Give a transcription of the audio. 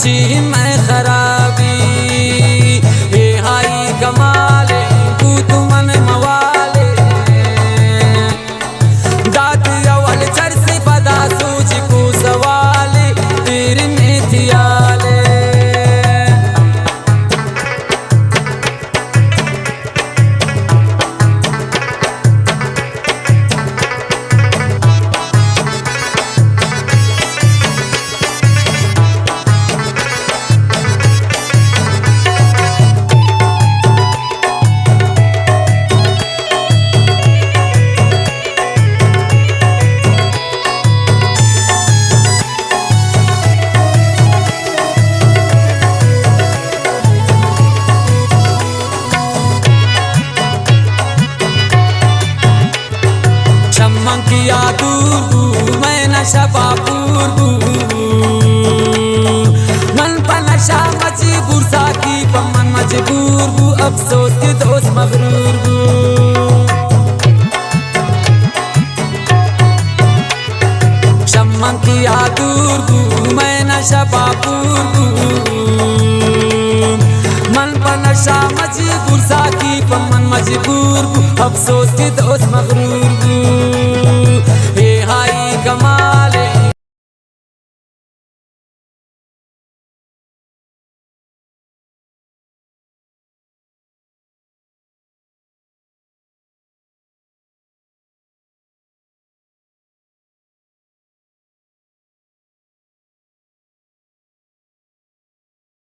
ची मैं खराबी हे हाई कमाले तू मन मवाले दात अवल चरसी पदा सूझ को सवाले तेरे मेथियाले किया दूर मैं नशा पापूर मन पर नशा मजबूर साकी पमन मजबूर अफसोस के दोस्त मगरूर शम्मन किया दूर मैं नशा पापूर मन पर नशा मजबूर साकी पमन मजबूर अफसोस के दोस्त मगरूर